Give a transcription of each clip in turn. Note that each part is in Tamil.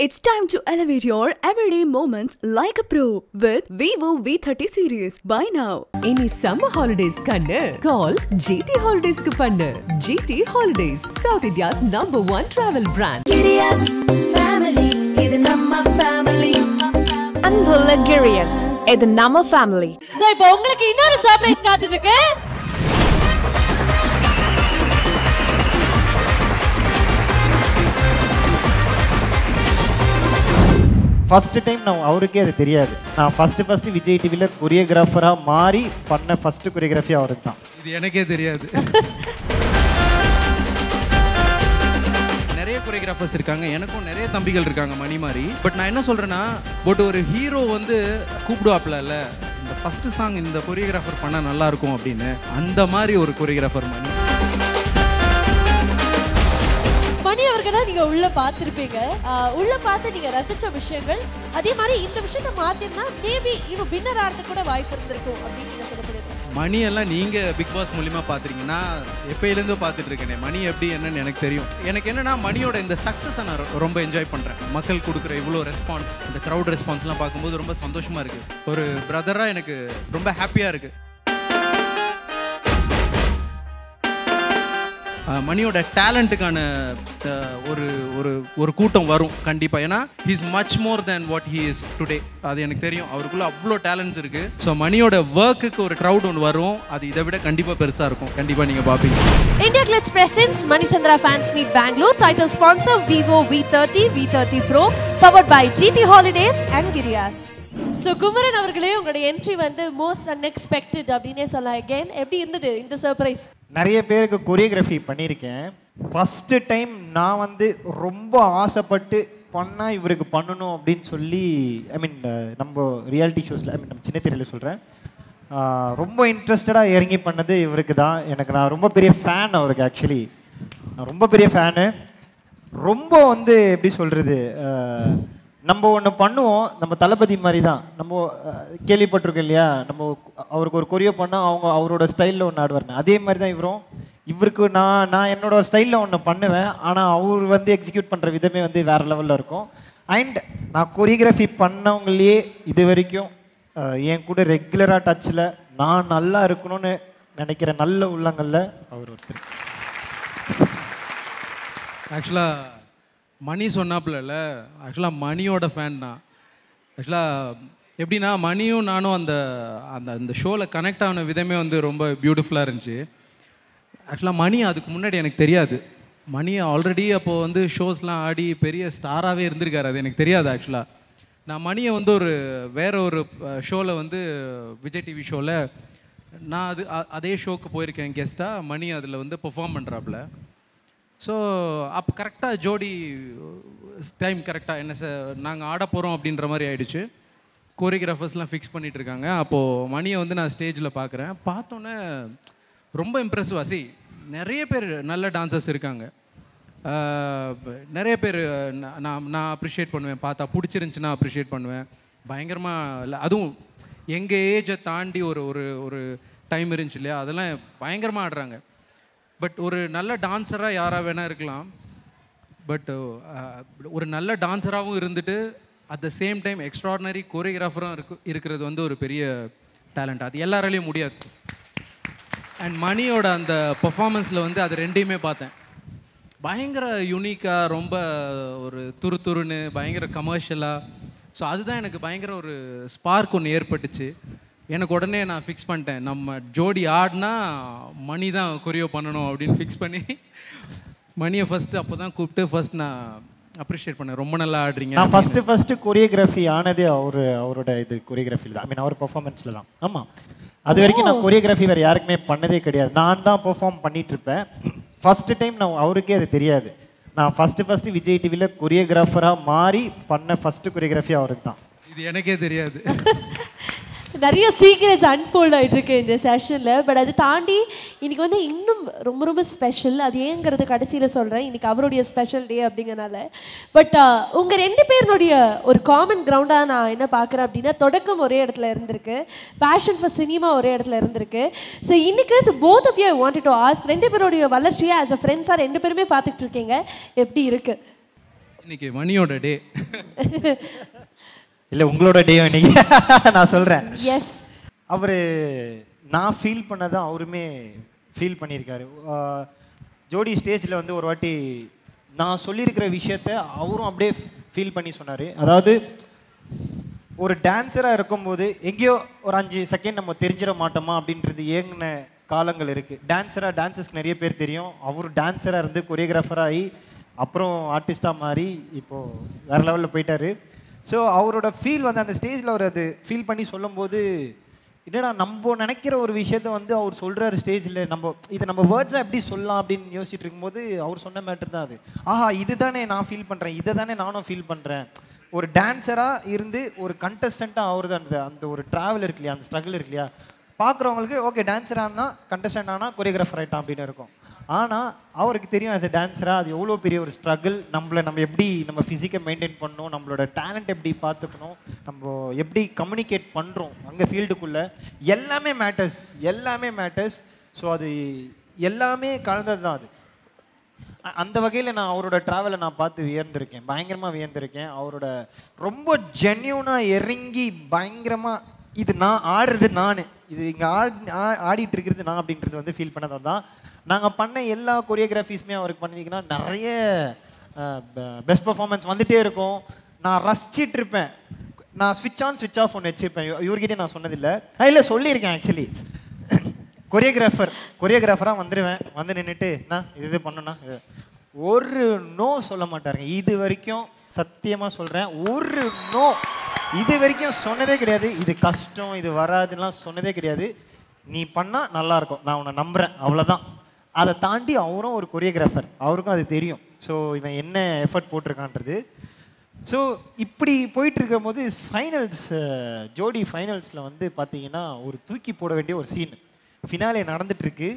It's time to elevate your everyday moments like a pro with Vivo V30 series. Buy now. Any summer holidays kannu call GT Holidays ku pannu. GT Holidays, South India's #1 travel brand. Girias family, idu namma family. Anbhulla Girias, idu namma family. So ipo ungalku innoru surprise kaathirukke. First time நான் அவருக்கே அது தெரியாது. நான் ஃபர்ஸ்ட் விஜய் டிவியில் கொரியோகிராஃபராக மாறி பண்ண ஃபர்ஸ்ட் கொரியோகிராஃபி அவருக்கு தான். இது எனக்கே தெரியாது. நிறைய கொரியோகிராஃபர்ஸ் இருக்காங்க, எனக்கும் நிறைய தம்பிகள் இருக்காங்க மணி மாதிரி. பட் நான் என்ன சொல்கிறேன்னா, பட் ஒரு ஹீரோ வந்து கூப்பிடுவாப்ல இந்த ஃபஸ்ட்டு சாங் இந்த கொரியோகிராஃபர் பண்ணால் நல்லாயிருக்கும் அப்படின்னு, அந்த மாதிரி ஒரு கொரியோகிராஃபர் மணி. மணி அவர்களை நீங்க உள்ள பார்த்திருப்பீங்க. உள்ள பார்த்து நீங்க ரசிச்ச விஷயங்கள், அதே மாதிரி இந்த விஷயத்தை மாத்தினா மேபி இவன் வின்னர் ஆகிறதுக்கு கூட வாய்ப்பு இருந்திருக்கும் அப்படின்னு நீங்க சொல்லப்படுது. மணி எல்லாம் நீங்க பிக் பாஸ் மூலியமா பாத்துறீங்கன்னா, எப்பயிலேருந்தோ பார்த்துட்டு இருக்கேன் மணி எப்படி என்னன்னு எனக்கு தெரியும். எனக்கு என்னன்னா, மணியோட இந்த சக்ஸஸை நான் ரொம்ப என்ஜாய் பண்றேன். மக்கள் கொடுக்குற இவ்வளோ ரெஸ்பான்ஸ், இந்த க்ரௌட் ரெஸ்பான்ஸ்லாம் பார்க்கும்போது ரொம்ப சந்தோஷமா இருக்கு. ஒரு பிரதரா எனக்கு ரொம்ப ஹாப்பியா இருக்கு. மணியோட டேலண்ட்டுக்கான ஒரு ஒரு ஒரு கூட்டம் வரும் கண்டிப்பாக. ஏன்னா he's much more than what he is today. அது எனக்கு தெரியும். அவருக்குள்ள அவ்வளோ டேலண்ட்ஸ் இருக்கு. ஸோ மணியோட ஒர்க்குக்கு ஒரு க்ரௌட் ஒன்று வரும். அது இதை விட கண்டிப்பாக பெருசாக இருக்கும். கண்டிப்பாக நீங்கள் பார்ப்பீங்க. India Glitz presents Manichandra Fans Meet Bangalore. Title sponsor Vivo V30, V30 Pro, powered by GT Holidays and Girias. So Kumaran அவர்களே, உங்களோட என்ட்ரி வந்து மோஸ்ட் அன்எக்ஸ்பெக்டட் அப்படின்னே சொல்லலாம். அகைன் எப்படி இருந்தது இந்த சர்ப்ரைஸ்? நிறைய பேருக்கு கொரியோகிராஃபி பண்ணியிருக்கேன். ஃபஸ்ட்டு டைம் நான் வந்து ரொம்ப ஆசைப்பட்டு பண்ணால் இவருக்கு பண்ணணும் அப்படின்னு சொல்லி, நம்ம ரியாலிட்டி ஷோஸில், நம்ம சின்ன திரையில் சொல்கிறேன், ரொம்ப இன்ட்ரெஸ்டடாக இறங்கி பண்ணது இவருக்கு தான். நான் ரொம்ப பெரிய ஃபேன் அவருக்கு. ஆக்சுவலி நான் ரொம்ப பெரிய ஃபேனு. ரொம்ப வந்து எப்படி சொல்கிறது, நம்ம ஒன்று பண்ணுவோம், நம்ம தளபதி மாதிரி தான். நம்ம கேள்விப்பட்டிருக்கோம் இல்லையா, நம்ம அவருக்கு ஒரு கொரியோ பண்ணால் அவரோட ஸ்டைலில் ஒன்று ஆடுவார்னு, அதே மாதிரி தான் இவரும். இவருக்கு நான் என்னோட ஸ்டைலில் ஒன்று பண்ணுவேன், ஆனால் அவர் வந்து எக்ஸிக்யூட் பண்ணுற விதமே வந்து வேறு லெவலில் இருக்கும். அண்ட் நான் கொரியோகிராஃபி பண்ணவங்களே இது வரைக்கும் என் கூட ரெகுலராக டச்சில் நான் நல்லா இருக்கணும்னு நினைக்கிற நல்ல உள்ளங்களில் அவர் ஒருத்தர். ஆக்சுவலாக மணி சொன்னாப்புல, ஆக்சுவலாக மணியோட ஃபேன் தான். ஆக்சுவலாக எப்படின்னா, மணியும் நானும் அந்த அந்த அந்த ஷோவில் கனெக்ட் ஆன விதமே வந்து ரொம்ப பியூட்டிஃபுல்லாக இருந்துச்சு. ஆக்சுவலாக மணி அதுக்கு முன்னாடி எனக்கு தெரியாது. மணி ஆல்ரெடி அப்போது வந்து ஷோஸ்லாம் ஆடி பெரிய ஸ்டாராகவே இருந்திருக்காரு. அது எனக்கு தெரியாது. ஆக்சுவலாக நான் மணியை வந்து வேற ஒரு ஷோவில் வந்து விஜய் டிவி ஷோவில் நான் அதே ஷோக்கு போயிருக்கேன் கெஸ்ட்டாக. மணி அதில் வந்து பெர்ஃபார்ம் பண்ணுறாப்புல. ஸோ அப்போ கரெக்டாக ஜோடி டைம் கரெக்டாக என்ன நாங்கள் ஆட போகிறோம் அப்படின்ற மாதிரி ஆகிடுச்சு. கோரியோகிராஃபர்ஸ்லாம் ஃபிக்ஸ் பண்ணிகிட்டு இருக்காங்க. அப்போது மணியை வந்து நான் ஸ்டேஜில் பார்க்குறேன். பார்த்தோன்னே ரொம்ப இம்ப்ரெசிவாக. நிறைய பேர் நல்ல டான்சர்ஸ் இருக்காங்க. நிறைய பேர் நான் அப்ரிஷியேட் பண்ணுவேன். பார்த்தா பிடிச்சிருந்துச்சின்னா அப்ரிஷியேட் பண்ணுவேன். பயங்கரமாக இல்லை, அதுவும் எங்கள் ஏஜை தாண்டி ஒரு ஒரு டைம் இருந்துச்சு இல்லையா, அதெல்லாம் பயங்கரமாக ஆடுறாங்க. பட் ஒரு நல்ல டான்ஸராக யாராக வேணால் இருக்கலாம். பட் ஒரு நல்ல டான்ஸராகவும் இருந்துட்டு at the same time extraordinary கோரியோகிராஃபராக இருக்கிறது வந்து ஒரு பெரிய டேலண்ட். அது எல்லாராலையும் முடியாது. அண்ட் மணியோட அந்த பர்ஃபார்மன்ஸில் வந்து அது ரெண்டையுமே பார்த்தேன். பயங்கர யூனிக்காக, ரொம்ப ஒரு துருன்னு, பயங்கர கமர்ஷியலாக. ஸோ அதுதான் எனக்கு பயங்கர ஒரு ஸ்பார்க் ஒன்று ஏற்பட்டுச்சு. எனக்கு உடனே நான் ஃபிக்ஸ் பண்ணிட்டேன், நம்ம ஜோடி ஆடினா மணி தான் கொரியோ பண்ணணும் அப்படின்னு ஃபிக்ஸ் பண்ணி மணியை ஃபஸ்ட்டு அப்போ தான் கூப்பிட்டு ஃபஸ்ட் நான் அப்ரிஷியேட் பண்ணேன். ரொம்ப நல்லா ஆடுறீங்க. நான் ஃபஸ்ட்டு கொரியோகிராஃபி ஆனதே அவரோட இது கொரியோகிராஃபியில் தான். அவர் பர்ஃபார்மன்ஸில் தான். ஆமாம், அது வரைக்கும் நான் கொரியோகிராஃபி வேறு யாருக்குமே பண்ணதே கிடையாது. நான் தான் பெர்ஃபார்ம் பண்ணிகிட்ருப்பேன். ஃபஸ்ட்டு டைம் நான் அவருக்கே அது தெரியாது. நான் ஃபஸ்ட்டு விஜய் டிவியில் கொரியோகிராஃபராக மாறி பண்ண ஃபஸ்ட்டு கொரியோகிராஃபி அவருக்கு தான். இது எனக்கே தெரியாது. நிறைய சீக்ரெட்ஸ் அன்ஃபோல்ட் ஆகிட்டு இருக்கு இந்த செஷனில். பட் அது தாண்டி இன்னைக்கு வந்து இன்னும் ரொம்ப ரொம்ப ஸ்பெஷல். அது ஏங்கிறது கடைசியில் சொல்கிறேன். இன்னைக்கு அவருடைய ஸ்பெஷல் டே அப்படிங்கிறனால. பட் உங்கள் ரெண்டு பேருடைய ஒரு காமன் கிரவுண்டாக நான் என்ன பார்க்குறேன் அப்படின்னா, தொடக்கம் ஒரே இடத்துல இருந்திருக்கு, பேஷன் ஃபார் சினிமா ஒரே இடத்துல இருந்திருக்கு. ஸோ இன்னைக்கு both of you I wanted to ask, ரெண்டு பேருடைய வளர்ச்சியை ஆஸ் அ ஃப்ரெண்ட்ஸாக ரெண்டு பேருமே பார்த்துட்டு இருக்கீங்க, எப்படி இருக்குது? இன்னைக்கு மணியோட டே. இல்லை உங்களோட டே இன்னைக்கு நான் சொல்கிறேன். எஸ், அவர் நான் ஃபீல் பண்ணதான் அவருமே ஃபீல் பண்ணியிருக்காரு. ஜோடி ஸ்டேஜில் வந்து ஒரு வாட்டி நான் சொல்லியிருக்கிற விஷயத்த அவரும் அப்படியே ஃபீல் பண்ணி சொன்னார். அதாவது ஒரு டான்ஸராக இருக்கும்போது எங்கேயோ ஒரு 5 செகண்ட் நம்ம தெரிஞ்சிட மாட்டோமா அப்படின்றது ஏங்கின காலங்கள் இருக்குது. டான்ஸஸ்க்கு நிறைய பேர் தெரியும். அவர் டான்ஸராக இருந்து கொரியோகிராஃபராக ஆகி அப்புறம் ஆர்டிஸ்டாக மாறி இப்போது வேறு லெவலில் போயிட்டார். ஸோ அவரோட ஃபீல் வந்து அந்த ஸ்டேஜில் அவர் அது ஃபீல் பண்ணி சொல்லும்போது என்னடா நம்ம நினைக்கிற ஒரு விஷயத்த வந்து அவர் சொல்கிறாரு ஸ்டேஜில், இதை நம்ம வேர்ட்ஸாக எப்படி சொல்லலாம் அப்படின்னு யோசிச்சுட்டு இருக்கும்போது அவர் சொன்ன மேட்டர் தான் அது. ஆஹா இது தானே நான் ஃபீல் பண்ணுறேன், இதை தானே நானும் ஃபீல் பண்ணுறேன். ஒரு டான்ஸராக இருந்து ஒரு கண்டஸ்டண்ட்டாக அவர் தான் அந்த ஒரு ட்ராவல் இருக்கு இல்லையா, அந்த ஸ்ட்ரகிள் இருக்கு இல்லையா, பார்க்குறவங்களுக்கு ஓகே டான்ஸராக இருந்தால் கண்டஸ்டன்ட் ஆனால் கொரியோகிராஃபர் ஆகிட்டான் அப்படின்னு இருக்கும். ஆனால் அவருக்கு தெரியும் ஆஸ் எ டான்ஸராக அது எவ்வளோ பெரிய ஒரு ஸ்ட்ரகிள். நம்ம எப்படி நம்ம ஃபிசிக்கை மெயின்டைன் பண்ணணும், நம்மளோட டேலண்ட் எப்படி பார்த்துக்கணும், நம்ம எப்படி கம்யூனிகேட் பண்ணுறோம் அங்கே ஃபீல்டுக்குள்ளே, எல்லாமே மேட்டர்ஸ். ஸோ அது எல்லாமே கலந்தது தான் அது. அந்த வகையில் நான் அவரோட ட்ராவலை நான் பார்த்து வியந்திருக்கேன், பயங்கரமாக வியந்திருக்கேன். அவரோட ரொம்ப ஜென்யூனாக இறங்கி பயங்கரமாக இது நான் ஆடுறது நான், இது இங்கே ஆடிட்டு இருக்கிறது நான் அப்படின்றது வந்து ஃபீல் பண்ணதவர் தான். நாங்கள் பண்ண எல்லா கொரியோகிராஃபிஸுமே அவருக்கு பண்ணிங்கன்னா நிறைய பெஸ்ட் பர்ஃபார்மன்ஸ் வந்துகிட்டே இருக்கும். நான் ரசிச்சிட்டு இருப்பேன். நான் ஸ்விட்ச் ஆன் ஸ்விட்ச் ஆஃப் ஒன்று வச்சுருப்பேன். இவர்கிட்டே நான் சொன்னதில்லை, இல்லை சொல்லியிருக்கேன் ஆக்சுவலி. கொரியோகிராஃபராக வந்துடுவேன், வந்து நின்றுட்டு நான் இது பண்ணணும்னா ஒரு நோ சொல்ல மாட்டாருங்க. இது வரைக்கும் சத்தியமாக சொல்கிறேன், ஒரு நோ இது வரைக்கும் சொன்னதே கிடையாது. இது கஷ்டம், இது வராதுலாம் சொன்னதே கிடையாது. நீ பண்ணால் நல்லாயிருக்கும், நான் உன்னை நம்புகிறேன், அவ்வளோதான். அதை தாண்டி அவரும் ஒரு கொரியோகிராஃபர், அவருக்கும் அது தெரியும். ஸோ இவன் என்ன எஃபர்ட் போட்டிருக்கான்றது. ஸோ இப்படி போயிட்டு இருக்கும் போது ஃபைனல்ஸ், ஜோடி ஃபைனல்ஸில் வந்து பார்த்தீங்கன்னா ஒரு தூக்கி போட வேண்டிய ஒரு சீன் ஃபினாலே நடந்துட்டுருக்கு.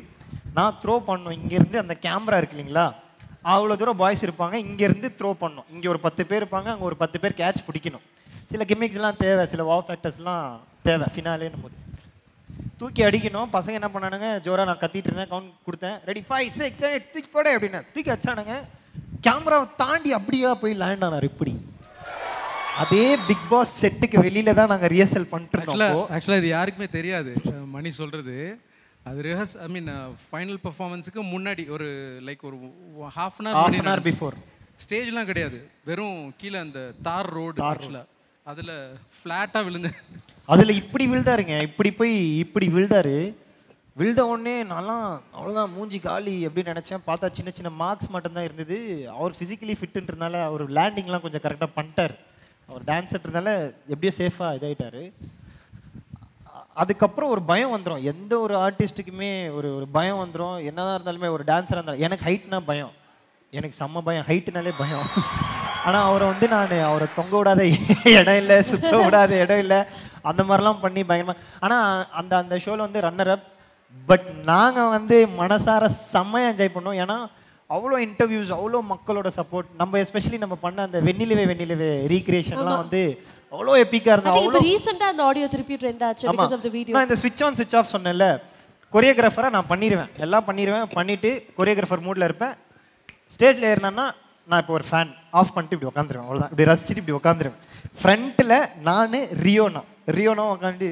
நான் த்ரோ பண்ணணும், இங்கேருந்து அந்த கேமரா இருக்கு இல்லைங்களா, அவ்வளோ தூரம் பாய்ஸ் இருப்பாங்க, இங்கேருந்து த்ரோ பண்ணணும். இங்கே ஒரு 10 பேர் இருப்பாங்க, அங்கே ஒரு 10 பேர் கேட்ச் பிடிக்கணும். சில கிமிக்ஸ்லாம் தேவை, சில வாவ் ஃபேக்டர்ஸ்லாம் தேவை. ஃபினாலேன்னு போது தூக்கி அடிக்கணும். பசங்க என்ன பண்ணானுங்க, ஜோரா நான் கத்திட்டு இருந்தேன், கவுண்ட் கொடுத்தேன், ரெடி 5 6 7 தூக்கி போட அப்படின்னா தூக்கி அடிச்சானுங்க. கேமராவை தாண்டி அப்படியே போய் லேண்ட் ஆனார். இப்படி அதே பிக் பாஸ் செட்டுக்கு வெளியில தான் நாங்கள் ரிஹர்சல் பண்ணிட்டு இருந்தோம். ஆக்சுவலாக இது யாருக்குமே தெரியாது மணி சொல்கிறது. அது ஃபைனல் பர்ஃபார்மன்ஸுக்கு முன்னாடி ஒரு லைக் ஒரு half an hour பிஃபோர் ஸ்டேஜ்லாம் கிடையாது, வெறும் கீழே அந்த தார் ரோடு ஆக்சுவலாக அதில் ஃப்ளாட்டாக விழுந்தேன். அதில் இப்படி விழுதாருங்க, இப்படி போய் இப்படி விழுந்தாரு. விழுத உடனே நான்லாம் அவ்வளோதான் மூஞ்சி காலி அப்படின்னு நினச்சேன். பார்த்தா சின்ன சின்ன மார்க்ஸ் மட்டும்தான் இருந்தது. அவர் ஃபிசிக்கலி ஃபிட்டுன்றதுனால அவர் லேண்டிங்லாம் கொஞ்சம் கரெக்டாக பண்ணிட்டார். அவர் டான்ஸர்ன்றதுனால எப்படியோ சேஃபாக இதாகிட்டார். அதுக்கப்புறம் ஒரு பயம் வந்துடும், எந்த ஒரு ஆர்டிஸ்ட்டுக்குமே ஒரு பயம் வந்துடும். என்னதான் இருந்தாலுமே ஒரு டான்ஸராக இருந்தாலும் எனக்கு ஹைட்னா பயம், எனக்கு செம்ம பயம், ஹைட்டுனாலே பயம். ஆனால் அவரை வந்து நான் அவரை தொங்க விடாத இடம் இல்லை, சுத்த விடாத இடம் இல்லை, அந்த மாதிரிலாம் பண்ணி பயங்கரமாக. ஆனால் அந்த ஷோவில் வந்து ரன்னர் அப். பட் நாங்கள் வந்து மனசார செம்மையாக என்ஜாய் பண்ணோம். ஏன்னா அவ்வளோ இன்டர்வியூஸ், அவ்வளோ மக்களோட சப்போர்ட். நம்ம எஸ்பெஷலி நம்ம பண்ண அந்த வெண்ணிலவே ரீக்ரியேஷன்லாம் வந்து அவ்வளோ எப்பிக்காக இருந்தது. இப்போ ரீசெண்டா அந்த ஆடியோ திருப்பி ட்ரெண்ட் ஆச்சு because of the video. நான் இந்த ஸ்விட்ச் ஆன் ஸ்விட்ச் ஆஃப் சொன்னேன்ல, கொரியோகிராஃபராக நான் பண்ணிடுவேன், பண்ணிவிட்டு கொரியோகிராஃபர் மூடில் இருப்பேன். ஸ்டேஜில் ஏறினா நான் இப்போ ஒரு ஃபேன் ஆஃப் பண்ணிட்டு இப்படி உட்காந்துருவேன், அவ்வளோதான். இப்படி ரசிச்சுட்டு இப்படி உட்காந்துருவேன். ஃப்ரண்ட்டில் நான் ரியோனா உட்காந்து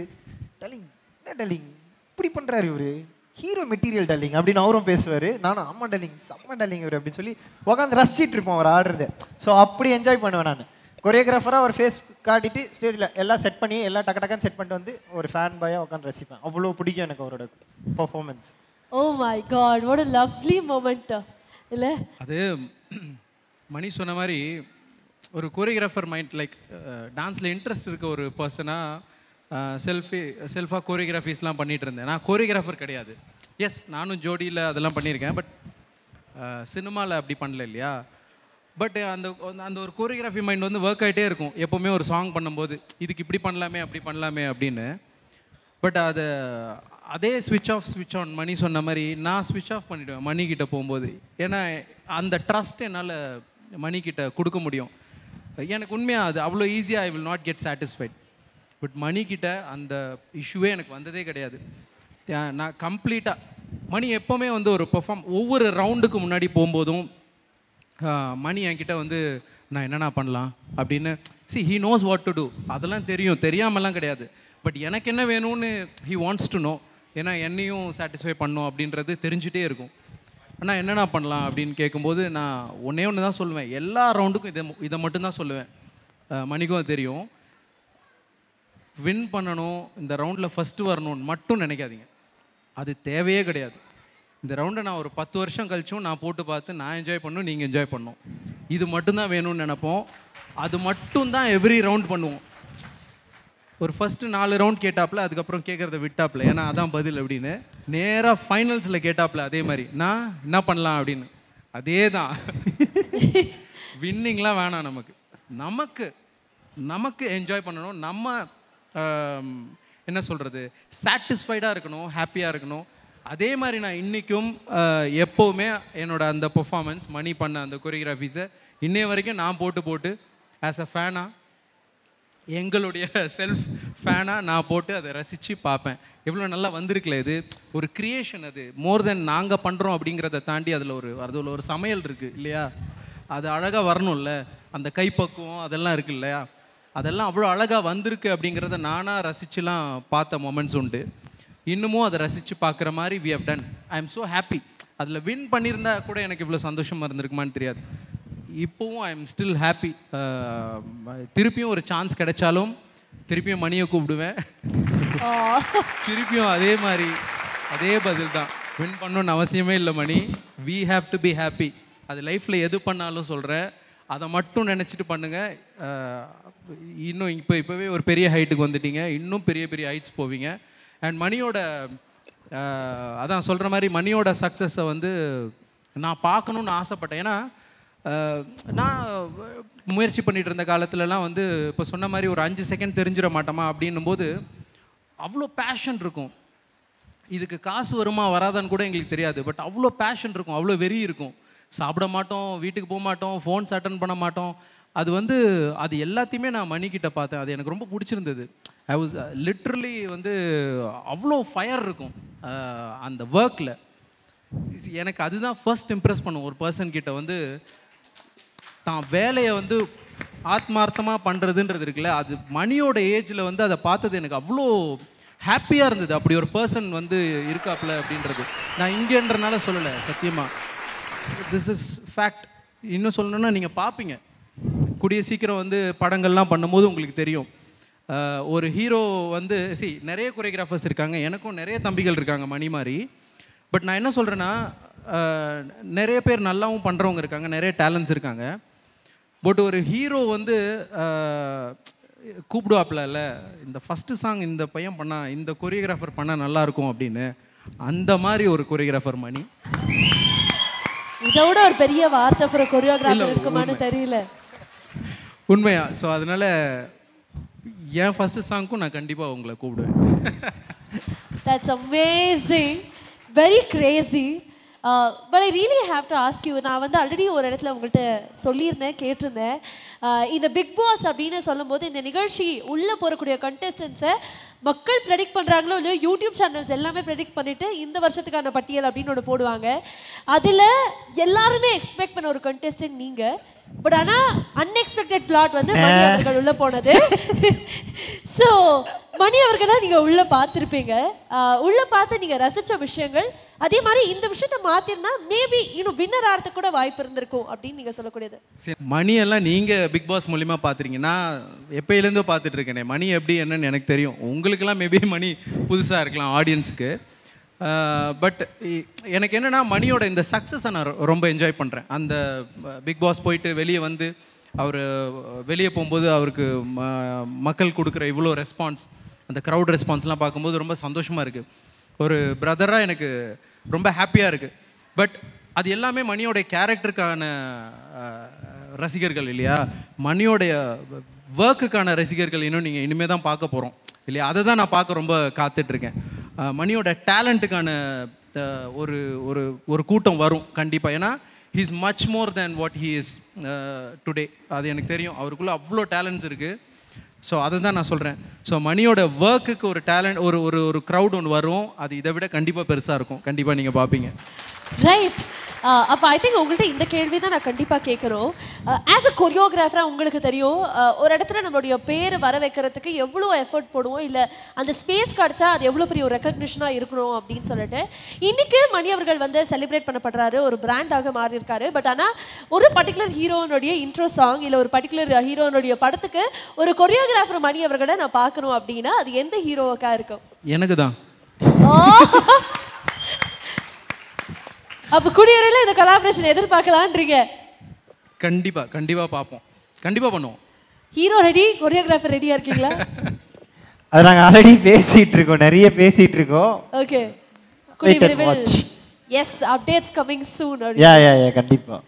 டலிங் இப்படி பண்ணுறாரு இவர், ஹீரோ மெட்டீரியல் டல்லிங் அப்படின்னு அவரும் பேசுவார். நானும் அம்மா டல்லிங் செம்ம டல்லிங் இவர் அப்படின்னு சொல்லி உட்காந்து ரசிச்சிட்டு இருப்போம் அவர் ஆடுறது. ஸோ அப்படி என்ஜாய் பண்ணுவேன் நான். கொரியோகிராஃபராக ஒரு ஃபேஸ் காட்டிட்டு ஸ்டேஜில் எல்லாம் செட் பண்ணி எல்லாம் டக்குன்னு செட் பண்ணிட்டு வந்து ஒரு ஃபேன் பாயாக உட்காந்து ரசிப்பேன். அவ்வளோ பிடிக்கும் எனக்கு அவரோட performance. Oh my god, what a lovely moment இல்லை? அது மணி சொன்ன மாதிரி ஒரு கோரியோகிராஃபர் மைண்ட் லைக் டான்ஸில் இன்ட்ரெஸ்ட் இருக்க ஒரு பர்சனாக செல்ஃபாக கோரியோகிராஃபிஸ்லாம் பண்ணிகிட்டு இருந்தேன். நான் கோரியோகிராஃபர் கிடையாது. எஸ், நானும் ஜோடியில் அதெல்லாம் பண்ணியிருக்கேன். பட் சினிமாவில் அப்படி பண்ணல இல்லையா. பட் அந்த ஒரு கோரியோகிராஃபி மைண்ட் வந்து ஒர்க் ஆகிட்டே இருக்கும் எப்போவுமே. ஒரு சாங் பண்ணும்போது இதுக்கு இப்படி பண்ணலாமே அப்படி பண்ணலாமே அப்படின்னு. பட் அதே ஸ்விட்ச் ஆன் மணி சொன்ன மாதிரி நான் ஸ்விட்ச் ஆஃப் பண்ணிவிடுவேன் மணிக்கிட்ட போகும்போது. ஏன்னா அந்த ட்ரஸ்ட் என்னால் மணிக்கிட்ட கொடுக்க முடியும். எனக்கு உண்மையாக அது அவ்வளோ ஈஸியாக I will not get satisfied. But மணிக்கிட்ட அந்த இஷ்யூவே எனக்கு வந்ததே கிடையாது. நான் கம்ப்ளீட்டாக மணி எப்போவுமே வந்து ஒரு ஒவ்வொரு ரவுண்டுக்கு முன்னாடி போகும்போதும் மணி என்கிட்ட வந்து நான் என்னென்ன பண்ணலாம் அப்படின்னு. see he knows what to do. அதெல்லாம் தெரியும், தெரியாமலாம் கிடையாது. பட் எனக்கு என்ன வேணும்னு he wants to know. ஏன்னா என்னையும் சாட்டிஸ்ஃபை பண்ணும் அப்படின்றது தெரிஞ்சுட்டே இருக்கும். ஆனால் என்னென்ன பண்ணலாம் அப்படின்னு கேட்கும்போது நான் ஒன்றே ஒன்று தான் சொல்லுவேன். எல்லா ரவுண்டுக்கும் இதை மட்டும்தான் சொல்லுவேன். மணிக்கும் அது தெரியும். வின் பண்ணணும், இந்த ரவுண்டில் ஃபஸ்ட்டு வரணும்னு மட்டும் நினைக்காதீங்க. அது தேவையே கிடையாது. இந்த ரவுண்டை நான் ஒரு 10 வருஷம் கழிச்சும் நான் போட்டு பார்த்து நான் என்ஜாய் பண்ணணும், நீங்கள் என்ஜாய் பண்ணணும். இது மட்டும்தான் வேணும்னு நினைப்போம். அது மட்டும்தான் எவ்ரி ரவுண்ட் பண்ணுவோம். ஒரு ஃபஸ்ட்டு 4 ரவுண்ட் கேட்டாப்புல, அதுக்கப்புறம் கேட்குறத விட்டாப்புல, ஏன்னா அதான் பதில் அப்படின்னு. நேராக ஃபைனல்ஸில் கேட்டாப்புல அதே மாதிரி நான் என்ன பண்ணலாம் அப்படின்னு. அதே தான். வின்னிங்லாம் வேணாம். நமக்கு என்ஜாய் பண்ணணும். நம்ம என்ன சொல்கிறது, சாட்டிஸ்ஃபைடாக இருக்கணும், ஹாப்பியாக இருக்கணும். அதே மாதிரி நான் இன்றைக்கும் எப்போவுமே என்னோட அந்த பெர்ஃபார்மன்ஸ், மணி பண்ண அந்த கொரியோகிராஃபிஸை இன்னைய வரைக்கும் நான் போட்டு ஆஸ் அ ஃபேனாக, எங்களுடைய செல்ஃப் ஃபேனாக நான் போட்டு அதை ரசித்து பார்ப்பேன். எவ்வளோ நல்லா வந்திருக்கல. இது ஒரு க்ரியேஷன். அது மோர் தென் நாங்கள் பண்ணுறோம் அப்படிங்கிறத தாண்டி அதில் ஒரு சமையல் இருக்குது இல்லையா? அது அழகாக வரணும்ல, அந்த கைப்பக்குவம் அதெல்லாம் இருக்குது இல்லையா? அதெல்லாம் அவ்வளோ அழகாக வந்திருக்கு அப்படிங்கிறத நானாக ரசிச்சுலாம் பார்த்த மொமெண்ட்ஸ் உண்டு. இன்னமும் அதை ரசித்து பார்க்குற மாதிரி we have done. I am so happy. அதில் வின் பண்ணியிருந்தா கூட எனக்கு இவ்வளோ சந்தோஷமாக இருந்திருக்குமான்னு தெரியாது. இப்போவும் ஐ எம் ஸ்டில் ஹாப்பி. திருப்பியும் ஒரு சான்ஸ் கிடைச்சாலும் திருப்பியும் மணியை கூப்பிடுவேன். திருப்பியும் அதே மாதிரி அதே பதில் தான். வின் பண்ணணும்னு அவசியமே இல்லை Mani. We have to be happy. அது லைஃப்பில் எது பண்ணாலும் சொல்கிறேன், அதை மட்டும் நினச்சிட்டு பண்ணுங்கள். இன்னும் இப்போவே ஒரு பெரிய ஹைட்டுக்கு வந்துட்டீங்க. இன்னும் பெரிய பெரிய ஹைட்ஸ் போவீங்க. அண்ட் மணியோட அதான் சொல்கிற மாதிரி மணியோட சக்ஸஸை வந்து நான் பார்க்கணுன்னு ஆசைப்பட்டேன். ஏன்னா நான் முயற்சி பண்ணிகிட்டு இருந்த காலத்துலலாம் வந்து இப்போ சொன்ன மாதிரி ஒரு 5 செகண்ட் தெரிஞ்சிட மாட்டோமா அப்படின்னும் போது அவ்வளோ பேஷன் இருக்கும். இதுக்கு காசு வருமா வராதான்னு கூட எங்களுக்கு தெரியாது. பட் அவ்வளோ பேஷன் இருக்கும், அவ்வளோ வெறி இருக்கும். சாப்பிட மாட்டோம், வீட்டுக்கு போக மாட்டோம், ஃபோன்ஸ் அட்டன் பண்ண மாட்டோம். அது எல்லாத்தையுமே நான் மணிக்கிட்ட பார்த்தேன். அது எனக்கு ரொம்ப பிடிச்சிருந்தது. ஐ வாஸ் லிட்ரலி வந்து அவ்வளோ ஃபயர் இருக்கும் அந்த ஒர்க்கில். எனக்கு அதுதான் ஃபர்ஸ்ட் இம்ப்ரெஸ் பண்ணும். ஒரு பர்சன் கிட்ட வந்து தான் வேலையை வந்து ஆத்மார்த்தமாக பண்ணுறதுன்றது இருக்குல்ல, அது மணியோட ஏஜில் வந்து அதை பார்த்தது எனக்கு அவ்வளோ ஹாப்பியாக இருந்தது. அப்படி ஒரு பர்சன் வந்து இருக்காப்புல அப்படின்றது. நான் இங்கேன்றனால சொல்லலை, சத்தியமாக. This is fact. இன்னும் சொல்லணுன்னா நீங்கள் பார்ப்பீங்க கூடிய சீக்கிரம் வந்து படங்கள்லாம் பண்ணும்போது உங்களுக்கு தெரியும். ஒரு ஹீரோ வந்து நிறைய கொரியோகிராஃபர்ஸ் இருக்காங்க. எனக்கும் நிறைய தம்பிகள் இருக்காங்க மணி மாதிரி. பட் நான் என்ன சொல்கிறேன்னா, நிறைய பேர் நல்லாவும் பண்ணுறவங்க இருக்காங்க, நிறைய டேலண்ட்ஸ் இருக்காங்க. பட் ஒரு ஹீரோ வந்து கூப்பிடுவாப்பில், இந்த ஃபஸ்ட்டு சாங் இந்த பையன் பண்ணால், இந்த கொரியோகிராஃபர் பண்ணால் நல்லாயிருக்கும் அப்படின்னு. அந்த மாதிரி ஒரு கொரியோகிராஃபர் மணி. இதோட ஒரு பெரிய வார்த்தை for a choreographer இருக்குமான்னு தெரியல. உண்மையா? ஸோ அதனால் என் ஃபஸ்ட்டு சாங்க்கும் நான் கண்டிப்பாக உங்களை கூப்பிடுவேன். That's amazing. Very crazy. But I really have to ask you, நான் வந்து ஆல்ரெடி ஒரு இடத்துல உங்கள்கிட்ட சொல்லியிருந்தேன், கேட்டிருந்தேன். இந்த பிக் பாஸ் அப்படின்னு சொல்லும்போது இந்த நிகழ்ச்சி உள்ளே போகக்கூடிய கண்டெஸ்டன்ஸை மக்கள் ப்ரெடிக்ட் பண்ணுறாங்களோ இல்லையோ, யூடியூப் சேனல்ஸ் எல்லாமே ப்ரெடிக்ட் பண்ணிவிட்டு இந்த வருஷத்துக்கான பட்டியல் அப்படின்னு ஒன்று போடுவாங்க. அதில் எல்லாருமே எக்ஸ்பெக்ட் பண்ண ஒரு கண்டெஸ்டன்ட் நீங்கள். பட் ஆனால் அன்எக்ஸ்பெக்டட் பிளாட் வந்து மணி அவர்கள் உள்ளே போனது. ஸோ மணி அவர்களை நீங்கள் உள்ளே பார்த்துருப்பீங்க. உள்ளே பார்த்து நீங்கள் ரசித்த விஷயங்கள், அதே மாதிரி இந்த விஷயத்த மாற்றிருந்தா மேபி இன்னும் வின்னர் ஆகிறதுக்கு கூட வாய்ப்பு இருந்திருக்கும் அப்படின்னு நீங்கள் சொல்லக்கூடியது. மணியெல்லாம் நீங்கள் பிக் பாஸ் மூலிமா பார்த்துறீங்க. நான் எப்போயிலேருந்தோ பார்த்துட்டு இருக்கேனே. மணி எப்படி என்னன்னு எனக்கு தெரியும். உங்களுக்கெல்லாம் மேபி மணி புதுசாக இருக்கலாம் ஆடியன்ஸுக்கு. பட் எனக்கு என்னென்னா, மணியோட இந்த சக்ஸஸை நான் ரொம்ப என்ஜாய் பண்ணுறேன். அந்த பிக் பாஸ் போயிட்டு வெளியே வந்து அவர் வெளியே போகும்போது அவருக்கு மக்கள் கொடுக்குற இவ்வளோ ரெஸ்பான்ஸ், அந்த க்ரௌட் ரெஸ்பான்ஸ்லாம் பார்க்கும்போது ரொம்ப சந்தோஷமாக இருக்குது. ஒரு பிரதராக எனக்கு ரொம்ப ஹாப்பியாக இருக்குது. பட் அது எல்லாமே மணியோடைய கேரக்டருக்கான ரசிகர்கள் இல்லையா? மணியோடைய ஒர்க்குக்கான ரசிகர்கள் இன்னும் நீங்கள் இனிமேல் தான் பார்க்க போகிறோம் இல்லையா? அதை தான் நான் பார்க்க ரொம்ப காத்துட்ருக்கேன். மணியோட டேலண்ட்டுக்கான ஒரு ஒரு ஒரு கூட்டம் வரும் கண்டிப்பாக. ஏன்னா he is much more than what he is today. அது எனக்கு தெரியும். அவருக்குள்ளே அவ்வளோ டேலண்ட்ஸ் இருக்குது. ஸோ அதை தான் நான் சொல்கிறேன். ஸோ மணியோட ஒர்க்குக்கு ஒரு டேலண்ட், ஒரு க்ரௌட் ஒன்று வரும். அது இதை விட கண்டிப்பாக பெருசாக இருக்கும். கண்டிப்பாக நீங்கள் பார்ப்பீங்க. ரைட். அப்போ ஐ திங்க் உங்கள்கிட்ட இந்த கேள்வி தான் நான் கண்டிப்பாக கேட்குறோம். ஆஸ் அ கொரியோகிராஃபராக உங்களுக்கு தெரியும் ஒரு இடத்துல நம்மளுடைய பேர் வர வைக்கிறதுக்கு எவ்வளோ எஃபர்ட் போடுவோம், இல்லை அந்த ஸ்பேஸ் கிடச்சா அது எவ்வளோ பெரிய ஒரு ரெக்கக்னிஷனாக இருக்கணும் அப்படின்னு சொல்லிட்டு. இன்றைக்கி மணி அவர்கள் வந்து செலிப்ரேட் பண்ணப்படுறாரு, ஒரு பிராண்டாக மாறி இருக்காரு. பட் ஆனால் ஒரு பர்டிகுலர் ஹீரோனுடைய இன்ட்ரோ சாங் இல்லை ஒரு பர்டிகுலர் ஹீரோனுடைய படத்துக்கு ஒரு கொரியோகிராஃபர் மணி அவர்களை நான் பார்க்கணும் அப்படின்னா அது எந்த ஹீரோவுக்காக இருக்கும்? எனக்கு தான். அப்போ குடியேறையில் இந்த கொலாபரேஷன் எதிர்பார்க்கலான்றீங்க? கண்டிப்பாக பார்ப்போம், கண்டிப்பாக பண்ணுவோம். ஹீரோ ரெடி, கொரியோகிராஃபர் ரெடியாக இருக்கீங்களா? அது நாங்கள் ஆல்ரெடி பேசிகிட்டு இருக்கோம், நிறைய பேசிகிட்டு இருக்கோம். Okay, yes, updates coming soon. Yeah கண்டிப்பாக.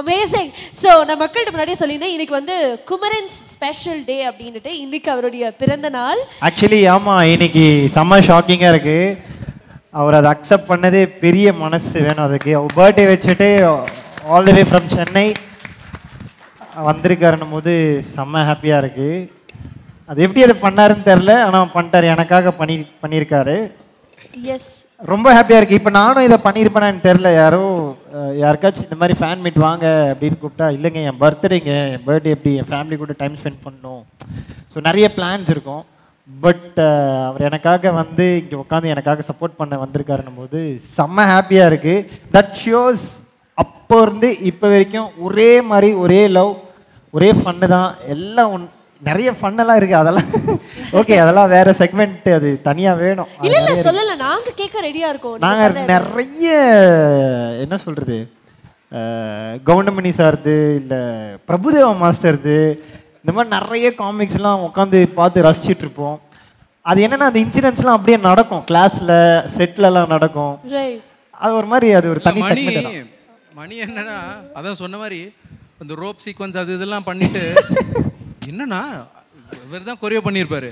அமேசிங். ஸோ நான் மக்கள்கிட்ட முன்னாடியே சொல்லியிருந்தேன், இன்னைக்கு வந்து குமரன் ஸ்பெஷல் டே அப்படின்ட்டு. இன்னைக்கு அவருடைய பிறந்த நாள். ஆக்சுவலி ஆமாம், இன்னைக்கு செம்ம ஷாக்கிங்காக இருக்குது. அவர் அதை அக்செப்ட் பண்ணதே பெரிய மனசு வேணும் அதுக்கு. அவர் பர்த்டே வச்சுட்டு all the way from Chennai வந்திருக்காருன்னும் போது செம்ம ஹாப்பியாக இருக்குது. அது எப்படி அதை பண்ணாருன்னு தெரில, ஆனால் பண்ணிட்டார், எனக்காக பண்ணியிருக்காரு. எஸ், ரொம்ப ஹாப்பியாக இருக்குது. இப்போ நானும் இதை பண்ணியிருப்பேன்னு தெரில, யாருக்காச்சும் இந்த மாதிரி ஃபேன் மீட் வாங்க அப்படின்னு கூப்பிட்டா, இல்லைங்க என் பர்த்டேங்க, என் பர்த்டே எப்படி என் ஃபேமிலி கூட டைம் ஸ்பெண்ட் பண்ணணும், ஸோ நிறைய பிளான்ஸ் இருக்கும். பட் அவர் எனக்காக வந்து இங்கே உட்காந்து எனக்காக சப்போர்ட் பண்ண வந்திருக்காருன்னும் போது செம்ம ஹாப்பியாக இருக்குது. தட் ஷோஸ் அப்போ இருந்து இப்போ வரைக்கும் ஒரே மாதிரி, ஒரே லவ், ஒரே ஃபன்னு தான். எல்லாம் நிறைய ஃபன்னெல்லாம் இருக்குது, அதெல்லாம் ஓகே, அதெல்லாம் வேறு செக்மெண்ட், அது தனியாக வேணும். இல்லை சொல்லலை, நாங்கள் கேட்க ரெடியாக இருக்கோம். நாங்கள் நிறைய என்ன சொல்கிறது, கவுண்டமணி சார்து இல்லை பிரபுதேவா மாஸ்டர்து, இந்த மாதிரி நிறைய காமிக்ஸ்லாம் உட்காந்து பார்த்து ரசிச்சுட்டு இருப்போம். அது என்னென்னா அந்த இன்சிடென்ட்ஸ்லாம் அப்படியே நடக்கும், கிளாஸில் செட்லலாம் நடக்கும். அது ஒரு மாதிரி, அது ஒரு தனி செக்மெண்ட். மணி என்னன்னா அதான் சொன்ன மாதிரி அந்த ரோப் சீக்வன்ஸ் அது இதெல்லாம் பண்ணிட்டு என்னன்னா இவர் தான் கொரியோ பண்ணியிருப்பாரு.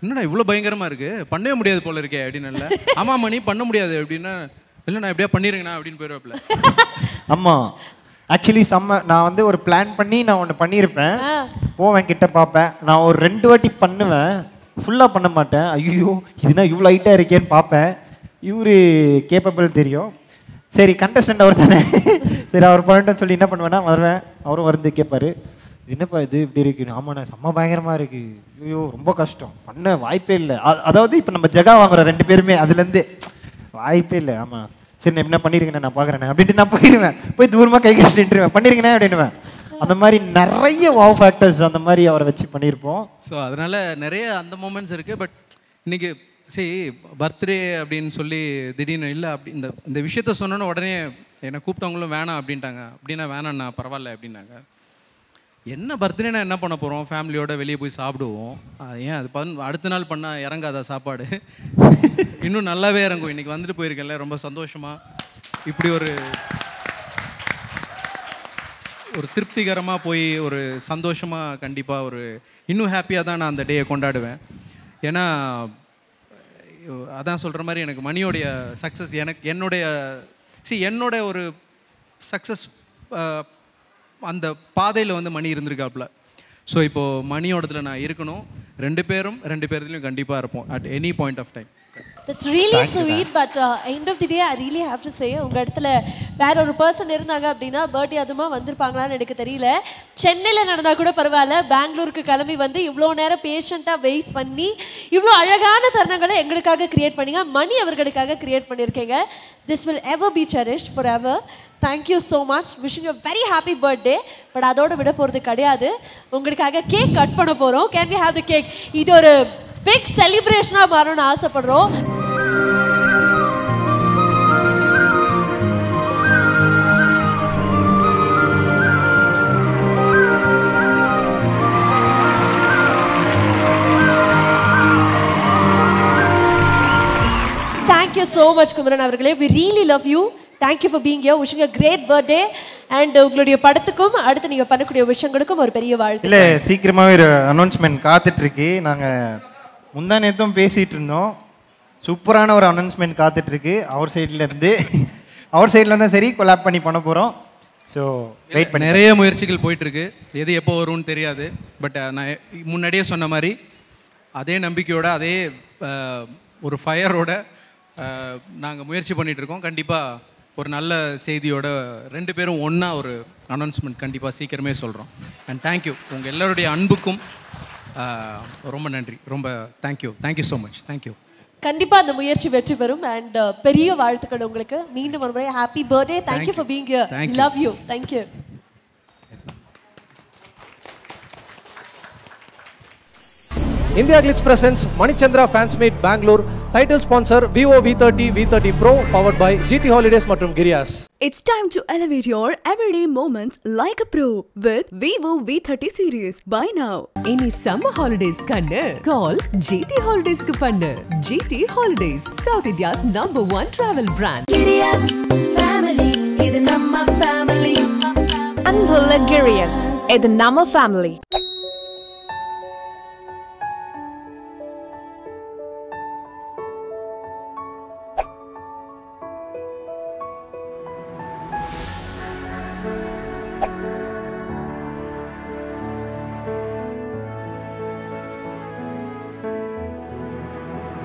என்னடா இவ்வளோ பயங்கரமாக இருக்குது, பண்ணவே முடியாது போல இருக்கே அப்படின்னு. இல்லை ஆமாம் மணி பண்ண முடியாது அப்படின்னா, இல்லை நான் எப்படியா பண்ணிடுங்கண்ணா அப்படின்னு போயிடுவாப்ல. ஆமாம், ஆக்சுவலி நான் வந்து ஒரு பிளான் பண்ணி நான் ஒன்று பண்ணியிருப்பேன், போவேன் கிட்ட பார்ப்பேன், நான் ஒரு 2 வாட்டி பண்ணுவேன், ஃபுல்லாக பண்ண மாட்டேன். ஐயோ இதுனா இவ்வளோ ஹைட்டாக இருக்கேன்னு பார்ப்பேன். இவர் கேப்பபிள் தெரியும், சரி கண்டஸ்டன்ட் அவர் தானே, சரி அவர் பண்ணிட்டேன்னு சொல்லி என்ன பண்ணுவேன்னா வருவேன், அவரும் வந்து கேட்பாரு, என்னப்பா இது இப்படி இருக்குது. ஆமாண்ணா செம்ம பயங்கரமாக இருக்குது, ஐயோ ரொம்ப கஷ்டம், பண்ண வாய்ப்பே இல்லை. அதாவது இப்போ நம்ம ஜகா வாங்குறோம் 2 பேருமே, அதுலேருந்து வாய்ப்பே இல்லை. ஆமாம் சரி நான் என்ன பண்ணியிருக்கேன் நான் பார்க்குறேன் அப்படின்ட்டு நான் போயிடுவேன், போய் தூரமாக கை கழிச்சு நின்றுவேன், பண்ணியிருக்கேனே அப்படின்னுவேன். அந்த மாதிரி நிறைய வாவ் ஃபேக்டர்ஸ் அந்த மாதிரி அவரை வச்சு பண்ணியிருப்போம். ஸோ அதனால் நிறைய அந்த மூமெண்ட்ஸ் இருக்குது. பட் இன்றைக்கி சரி பர்த்டே அப்படின்னு சொல்லி திடீர்னு இல்லை அப்படி இந்த விஷயத்த சொன்னோன்னு உடனே என்னை கூப்பிட்டவங்களும் வேணாம் அப்படின்ட்டாங்க. அப்படின்னா வேணாண்ணா பரவாயில்ல அப்படின்னாங்க. என்ன பர்த்டேனா என்ன பண்ண போகிறோம், ஃபேமிலியோட வெளியே போய் சாப்பிடுவோம், ஏன் அது அடுத்த நாள் பண்ணால் இறங்காதா சாப்பாடு, இன்னும் நல்லாவே இறங்கும். இன்றைக்கி வந்துட்டு போயிருக்கேன்ல, ரொம்ப சந்தோஷமாக இப்படி ஒரு திருப்திகரமாக போய் ஒரு சந்தோஷமாக கண்டிப்பாக ஒரு இன்னும் ஹாப்பியாக தான் நான் அந்த டேயை கொண்டாடுவேன். ஏன்னா அதான் சொல்கிற மாதிரி எனக்கு மணியோடைய சக்ஸஸ், என்னோட ஒரு சக்ஸஸ் அந்த பாதையில் வந்து மணி இருந்திருக்காப்புல. ஸோ இப்போது மணியோடத்தில் நான் இருக்கணும், 2 பேர்லையும் கண்டிப்பாக இருப்போம் at any point of time. That's really sweet, but end of the day I really have to say உங்கள் இடத்துல வேற ஒரு பர்சன் இருந்தாங்க அப்படின்னா பர்த்டே அதுமா வந்திருப்பாங்களான்னு எனக்கு தெரியல. சென்னையில் நடந்தால் கூட பரவாயில்ல, பெங்களூருக்கு கிளம்பி வந்து இவ்வளோ நேரம் பேஷண்ட்டாக வெயிட் பண்ணி இவ்வளோ அழகான தருணங்களை எங்களுக்காக க்ரியேட் பண்ணிங்க, மணி அவர்களுக்காக க்ரியேட் பண்ணியிருக்கீங்க. This will ever be cherished forever. Thank you so much. Wishing you a very happy birthday. But அதோட விட போகிறது கிடையாது, உங்களுக்காக கேக் கட் பண்ண போகிறோம். Can we have the cake? இது ஒரு பிக் செலிப்ரேஷனாக மாறணும்னு ஆசைப்படுறோம். Thank you so much Kumaran அவர்களே. We really love you. Thank you for being here. Wishing a great birthday. And உங்களுடைய படத்துக்கும் அடுத்து நீங்கள் பண்ணக்கூடிய விஷயங்களுக்கும் ஒரு பெரிய வாழ்த்து. இல்லை சீக்கிரமாகவே ஒரு அனௌன்ஸ்மெண்ட் காத்துட்ருக்கு. நாங்கள் முந்தா நேரத்தும் பேசிகிட்டு இருந்தோம், சூப்பரான ஒரு அனௌன்ஸ்மெண்ட் காத்துட்ருக்கு அவர் சைட்லேருந்து. அவர் சைடில் இருந்தால் சரி கொலாப் பண்ணி பண்ண போகிறோம். ஸோ வெயிட் பண்ணி நிறைய முயற்சிகள் போயிட்டுருக்கு, எது எப்போ வரும்னு தெரியாது. பட் நான் முன்னாடியே சொன்ன மாதிரி அதே நம்பிக்கையோட அதே ஒரு ஃபயரோட நாங்கள் முயற்சி பண்ணிகிட்ருக்கோம். கண்டிப்பாக ஒரு நல்ல செய்தியோட 2 பேரும் ஒன்றா ஒரு அனௌன்ஸ்மெண்ட் கண்டிப்பாக சீக்கிரமே சொல்கிறோம். அண்ட் தேங்க்யூ உங்கள் எல்லாருடைய அன்புக்கும் ரொம்ப நன்றி. ரொம்ப தேங்க்யூ ஸோ மச். தேங்க்யூ. கண்டிப்பாக அந்த முயற்சி வெற்றி பெறும். அண்ட் பெரிய வாழ்த்துக்கள் உங்களுக்கு. மீண்டும் ஒரு முறை happy birthday. Thank you for being here. Love you. Thank you. India Glitz presents Manichandra Fans Meet Bangalore. Title sponsor Vivo V30 V30 Pro powered by GT Holidays மற்றும் Girias. It's time to elevate your everyday moments like a pro with Vivo V30 series. Buy now. Any summer holidays kannu call GT Holidays ku pannu. GT Holidays, South India's #1 travel brand. Girias family, இது நம்ம family. Anbula Girias, இது நம்ம family.